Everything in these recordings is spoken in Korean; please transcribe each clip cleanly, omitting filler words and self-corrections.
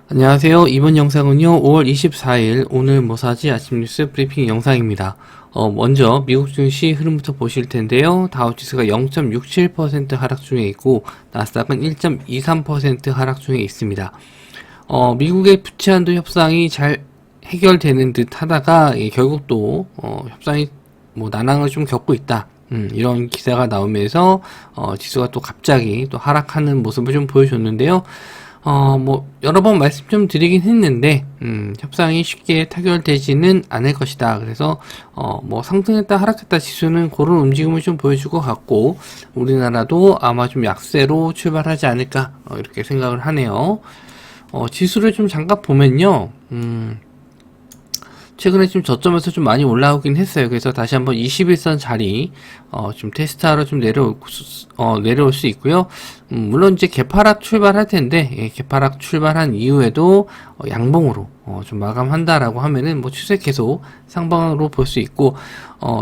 안녕하세요. 이번 영상은요, 5월 24일 오늘 뭐사지 아침 뉴스 브리핑 영상입니다. 먼저 미국 증시 흐름부터 보실 텐데요. 다우지수가 0.67% 하락 중에 있고, 나스닥은 1.23% 하락 중에 있습니다. 미국의 부채한도 협상이 잘 해결되는 듯 하다가, 결국 또, 협상이 난항을 좀 겪고 있다. 이런 기사가 나오면서, 지수가 또 갑자기 또 하락하는 모습을 좀 보여줬는데요. 여러 번 말씀 좀 드리긴 했는데, 협상이 쉽게 타결되지는 않을 것이다. 그래서, 상승했다, 하락했다 지수는 그런 움직임을 좀 보여줄 것 같고, 우리나라도 아마 좀 약세로 출발하지 않을까, 이렇게 생각을 하네요. 지수를 좀 잠깐 보면요, 최근에 좀 저점에서 좀 많이 올라오긴 했어요. 그래서 다시 한번 21선 자리, 좀 테스트하러 좀 내려올 수 있고요. 물론 이제 개파락 출발할 텐데, 개파락 출발한 이후에도, 양봉으로, 좀 마감한다라고 하면은, 추세 계속 상방으로 볼 수 있고,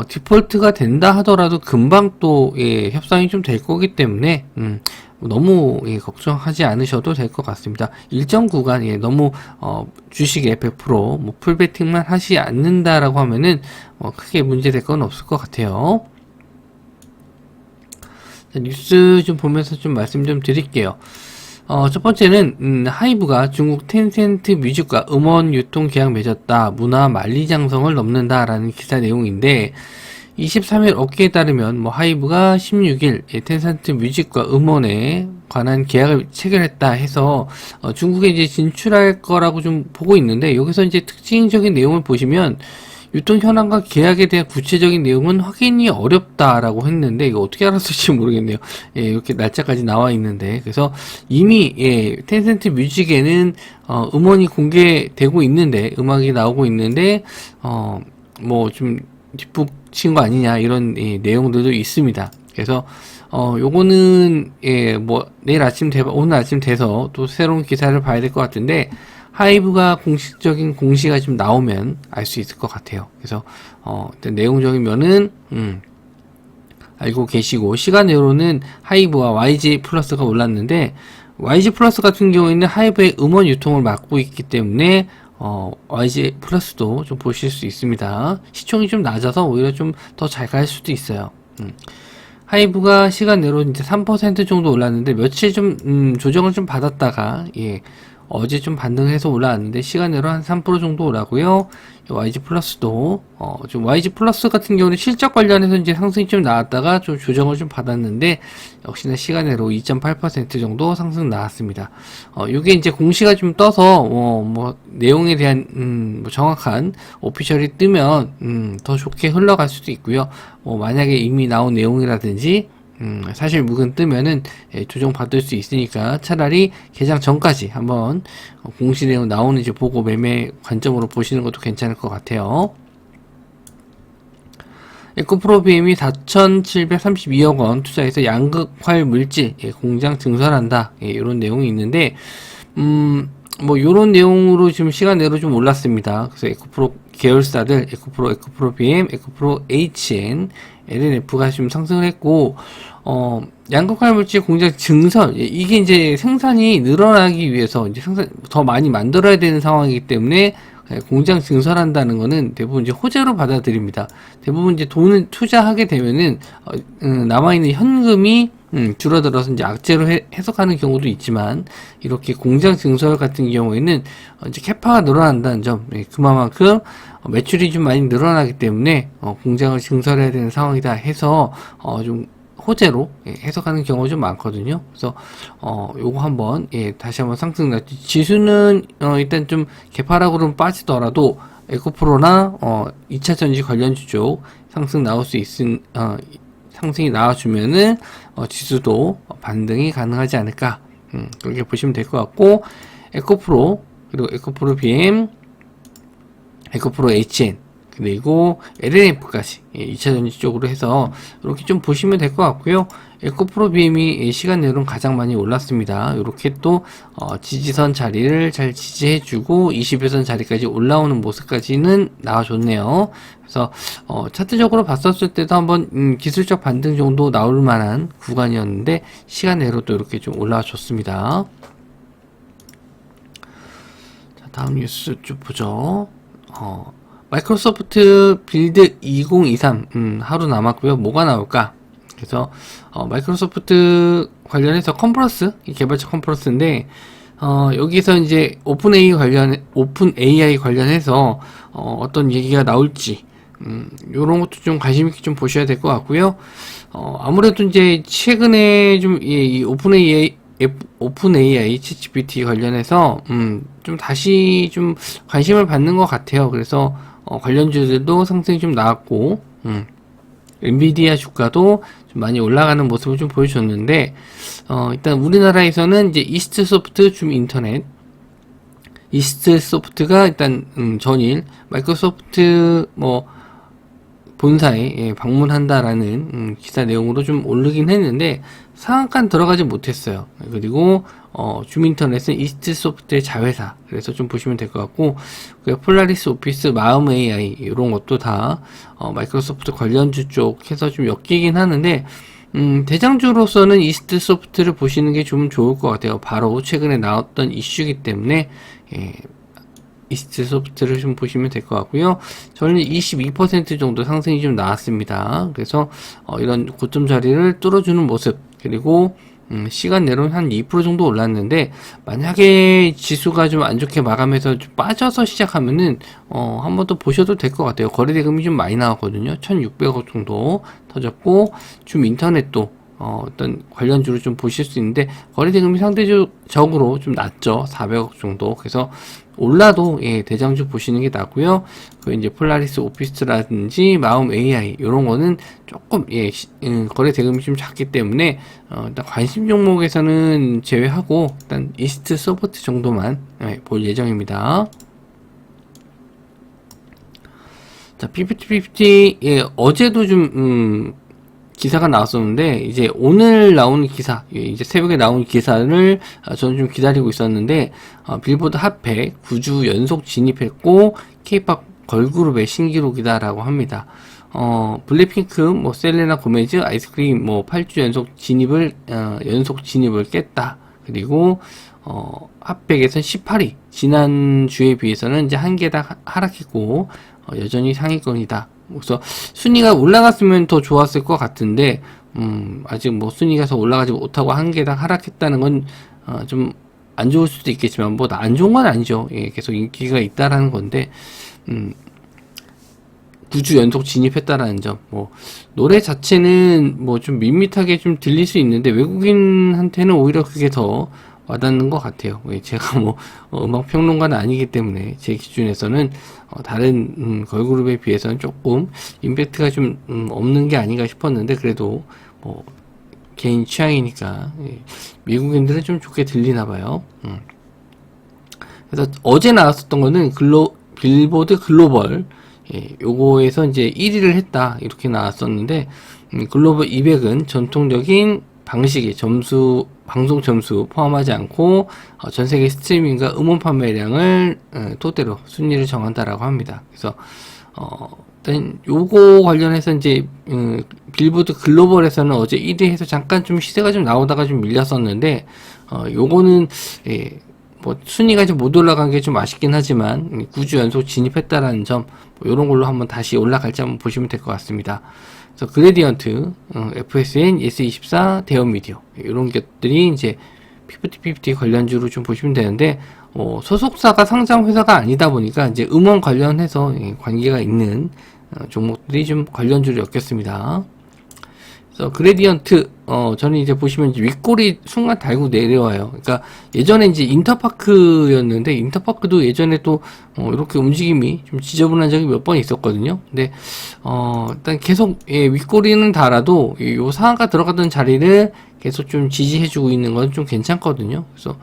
디폴트가 된다 하더라도 금방 또, 협상이 좀 될 거기 때문에, 너무 걱정하지 않으셔도 될 것 같습니다. 일정 구간 너무 주식에 100% 풀베팅만 하지 않는다라고 하면은 크게 문제될 건 없을 것 같아요. 자, 뉴스 좀 보면서 좀 말씀 좀 드릴게요. 첫 번째는 하이브가 중국 텐센트 뮤직과 음원 유통 계약 맺었다. 문화 만리장성을 넘는다라는 기사 내용인데 23일 업계에 따르면 하이브가 16일 텐센트 뮤직과 음원에 관한 계약을 체결했다 해서 중국에 이제 진출할 거라고 좀 보고 있는데 여기서 이제 특징적인 내용을 보시면 유통 현황과 계약에 대한 구체적인 내용은 확인이 어렵다라고 했는데 이거 어떻게 알았을지 모르겠네요. 이렇게 날짜까지 나와 있는데 그래서 이미 텐센트 뮤직에는 음원이 공개되고 있는데 음악이 나오고 있는데 좀 뒷북친 거 아니냐 이런 내용들도 있습니다. 그래서 요거는 내일 아침 오늘 아침 돼서 또 새로운 기사를 봐야 될 것 같은데 하이브가 공식적인 공시가 좀 나오면 알 수 있을 것 같아요. 그래서 일단 내용적인 면은 알고 계시고 시간으로는 하이브와 YG 플러스가 올랐는데 YG 플러스 같은 경우에는 하이브의 음원 유통을 맡고 있기 때문에 YG 플러스도 좀 보실 수 있습니다. 시총이 좀 낮아서 오히려 좀 더 잘 갈 수도 있어요. 하이브가 시간 내로 이제 3% 정도 올랐는데 며칠 좀 조정을 좀 받았다가 어제 좀 반등해서 올라왔는데 시간 내로 한 3% 정도 올라고요. YG 플러스도 좀 YG 플러스 같은 경우는 실적 관련해서 이제 상승이 좀 나왔다가 좀 조정을 좀 받았는데 역시나 시간 내로 2.8% 정도 상승 나왔습니다. 이게 이제 공시가 좀 떠서 내용에 대한 정확한 오피셜이 뜨면 더 좋게 흘러갈 수도 있고요. 만약에 이미 나온 내용이라든지 사실 묵은 뜨면은 조정 받을 수 있으니까 차라리 개장 전까지 한번 공시 내용 나오는지 보고 매매 관점으로 보시는 것도 괜찮을 것 같아요. 에코프로 BM이 4,732억 원 투자해서 양극활 물질 공장 증설한다. 이런 내용이 있는데 요런 내용으로 지금 시간 내로 좀 올랐습니다. 그래서 에코프로 계열사들 에코프로 BM, 에코프로 HN, LNF가 지금 상승을 했고 양극활 물질 공장 증설 이게 이제 생산이 늘어나기 위해서 이제 생산 더 많이 만들어야 되는 상황이기 때문에 공장 증설한다는 거는 대부분 이제 호재로 받아들입니다. 대부분 이제 돈을 투자하게 되면은 남아있는 현금이 줄어들어서 이제 악재로 해석하는 경우도 있지만 이렇게 공장 증설 같은 경우에는 이제 캐파가 늘어난다는 점 그만큼 매출이 좀 많이 늘어나기 때문에 공장을 증설해야 되는 상황이다 해서 좀 호재로 해석하는 경우가 좀 많거든요. 그래서 요거 한번 다시 한번 상승 났지. 지수는 일단 좀 개파락으로 빠지더라도 에코프로나 2차전지 관련주 쪽 상승 나올 수 있은 상승이 나와주면은 지수도 반등이 가능하지 않을까 그렇게 보시면 될 것 같고 에코프로 그리고 에코프로 BM 에코프로 HN 그리고 LNF까지 2차전지 쪽으로 해서 이렇게 좀 보시면 될 것 같고요. 에코프로 BM이 시간 내로는 가장 많이 올랐습니다. 이렇게 또 지지선 자리를 잘 지지해주고 21선 자리까지 올라오는 모습까지는 나와줬네요. 그래서 차트적으로 봤었을 때도 한번 기술적 반등 정도 나올 만한 구간이었는데 시간 내로도 이렇게 좀 올라와 줬습니다. 다음 뉴스 쭉 보죠. 마이크로소프트 빌드 2023 하루 남았고요. 뭐가 나올까? 그래서 마이크로소프트 관련해서 컨퍼런스, 개발자 컨퍼런스인데 여기서 이제 오픈 AI 관련해서 어떤 얘기가 나올지 요런 것도 좀 관심 있게 좀 보셔야 될 것 같고요. 아무래도 이제 최근에 좀 이 오픈 AI 챗GPT 관련해서 좀 다시 좀 관심을 받는 것 같아요. 그래서 관련주들도 상승이 좀 나왔고 엔비디아 주가도 좀 많이 올라가는 모습을 좀 보여줬는데 일단 우리나라에서는 이제 이스트소프트 줌 인터넷 이스트소프트가 일단 전일 마이크로소프트 뭐 본사에 방문한다라는 기사 내용으로 좀 오르긴 했는데 상한가는 들어가지 못했어요. 그리고 줌인터넷은 이스트소프트의 자회사, 그래서 좀 보시면 될 것 같고, 폴라리스 오피스, 마음 AI 이런 것도 다 마이크로소프트 관련주 쪽 해서 좀 엮이긴 하는데 대장주로서는 이스트소프트를 보시는 게 좀 좋을 것 같아요. 바로 최근에 나왔던 이슈이기 때문에 이스트소프트를 좀 보시면 될 것 같고요. 저는 22% 정도 상승이 좀 나왔습니다. 그래서 이런 고점 자리를 뚫어주는 모습, 그리고 시간 내로는 한 2% 정도 올랐는데 만약에 지수가 좀 안 좋게 마감해서 좀 빠져서 시작하면은 한 번 더 보셔도 될 것 같아요. 거래대금이 좀 많이 나왔거든요. 1600억 정도 터졌고, 줌 인터넷도 어떤 관련주로 좀 보실 수 있는데 거래대금이 상대적으로 좀 낮죠. 400억 정도. 그래서 올라도 대장주 보시는 게 낫고요. 그 이제 폴라리스 오피스라든지 마음 AI 이런 거는 조금 거래 대금이 좀 작기 때문에 일단 관심 종목에서는 제외하고 일단 이스트 소프트 정도만 볼 예정입니다. 자, PPT 어제도 좀 기사가 나왔었는데 이제 오늘 나오는 기사, 이제 새벽에 나온 기사를 저는 좀 기다리고 있었는데 빌보드 핫100 9주 연속 진입했고 K-팝 걸그룹의 신기록이다라고 합니다. 블랙핑크, 뭐 셀레나 고메즈, 아이스크림 뭐 8주 연속 진입을 깼다. 그리고 핫100에서는 18위, 지난주에 비해서는 이제 한 계단 하락했고 여전히 상위권이다. 그래서 순위가 올라갔으면 더 좋았을 것 같은데 아직 뭐 순위가 더 올라가지 못하고 한 계단 하락했다는 건 좀 안 좋을 수도 있겠지만 뭐 안 좋은 건 아니죠. 계속 인기가 있다라는 건데 9주 연속 진입했다라는 점, 뭐 노래 자체는 뭐 좀 밋밋하게 좀 들릴 수 있는데 외국인한테는 오히려 그게 더 와닿는 것 같아요. 제가 뭐 음악 평론가는 아니기 때문에 제 기준에서는 다른 걸그룹에 비해서는 조금 임팩트가 좀 없는 게 아닌가 싶었는데 그래도 뭐 개인 취향이니까 미국인들은 좀 좋게 들리나 봐요. 그래서 어제 나왔었던 거는 빌보드 글로벌 요거에서 이제 1위를 했다 이렇게 나왔었는데 글로벌 200은 전통적인 방식의 방송 점수 포함하지 않고 전 세계 스트리밍과 음원 판매량을 토대로 순위를 정한다라고 합니다. 그래서 일단 요거 관련해서 이제 빌보드 글로벌에서는 어제 1위 해서 잠깐 좀 시세가 좀 나오다가 좀 밀렸었는데 요거는 뭐 순위가 좀 못 올라간 게 좀 아쉽긴 하지만 9주 연속 진입했다라는 점, 뭐 요런 걸로 한번 다시 올라갈지 한번 보시면 될 것 같습니다. 그래서 그레디언트, FSN, S24, 대형미디어 이런 것들이 이제 PPT 관련주로 좀 보시면 되는데 소속사가 상장 회사가 아니다 보니까 이제 음원 관련해서 관계가 있는 종목들이 좀 관련주로 엮였습니다. 그래서 그레디언트 저는 이제 보시면 이제 윗골이 순간 달고 내려와요. 그러니까 예전에 이제 인터파크였는데 인터파크도 예전에 또 이렇게 움직임이 좀 지저분한 적이 몇 번 있었거든요. 근데 일단 계속 윗골이는 달아도 요 상한가 들어가던 자리를 계속 좀 지지해주고 있는 건 좀 괜찮거든요. 그래서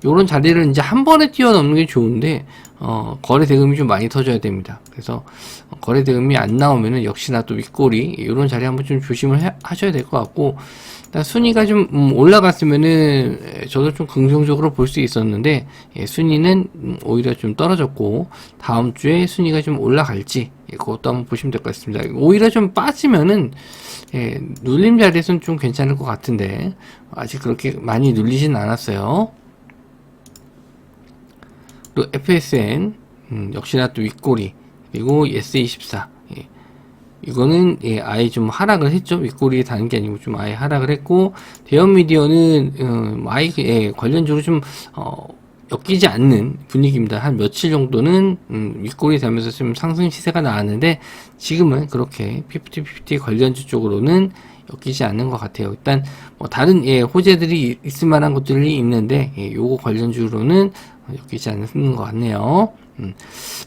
요런 자리를 이제 한 번에 뛰어넘는 게 좋은데 거래 대금이 좀 많이 터져야 됩니다. 그래서 거래 대금이 안 나오면은 역시나 또 윗골이 이런 자리 한번 좀 조심을 하셔야 될 것 같고, 일단 순위가 좀 올라갔으면은 저도 좀 긍정적으로 볼 수 있었는데 순위는 오히려 좀 떨어졌고 다음 주에 순위가 좀 올라갈지 그것도 한번 보시면 될 것 같습니다. 오히려 좀 빠지면은 눌림 자리에서는 좀 괜찮을 것 같은데 아직 그렇게 많이 눌리진 않았어요. 그리고 FSN, 역시나 또 윗꼬리, 그리고 예스24. 예. 이거는 예, 아예 좀 하락을 했죠. 윗꼬리에 다는 게 아니고 좀 아예 하락을 했고, 대형 미디어는 아예 예, 관련주로 좀 엮이지 않는 분위기입니다. 한 며칠 정도는 윗꼬리 되면서 좀 상승 시세가 나왔는데, 지금은 그렇게 50-50 관련주 쪽으로는 엮이지 않는 것 같아요. 일단 뭐 다른 예, 호재들이 있을 만한 것들이 있는데, 예, 요거 관련주로는 엮이지 않는 것 같네요.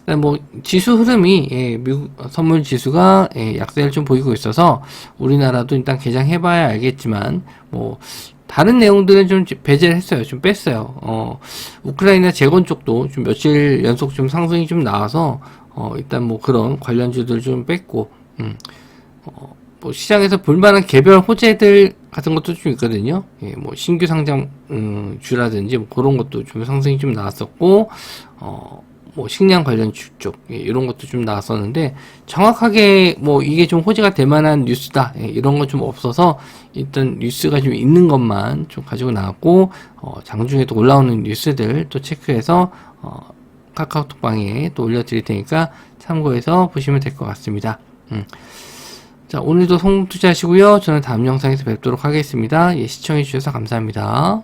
일단 뭐 지수 흐름이 예, 미국 선물 지수가 예, 약세를 좀 보이고 있어서 우리나라도 일단 개장해봐야 알겠지만, 뭐 다른 내용들은 좀 배제를 했어요. 좀 뺐어요. 우크라이나 재건 쪽도 좀 며칠 연속 좀 상승이 좀 나와서 일단 뭐 그런 관련주들 좀 뺐고, 뭐 시장에서 볼만한 개별 호재들 같은 것도 좀 있거든요. 예, 뭐 신규 상장 주라든지 뭐 그런 것도 좀 상승이 좀 나왔었고, 뭐 식량 관련 주 쪽, 예, 이런 것도 좀 나왔었는데, 정확하게 뭐 이게 좀 호재가 될 만한 뉴스다, 예, 이런 건 좀 없어서 일단 뉴스가 좀 있는 것만 좀 가지고 나왔고, 장중에 또 올라오는 뉴스들 또 체크해서 카카오톡방에 또 올려드릴 테니까 참고해서 보시면 될 것 같습니다. 자, 오늘도 성공 투자하시고요. 저는 다음 영상에서 뵙도록 하겠습니다. 예, 시청해주셔서 감사합니다.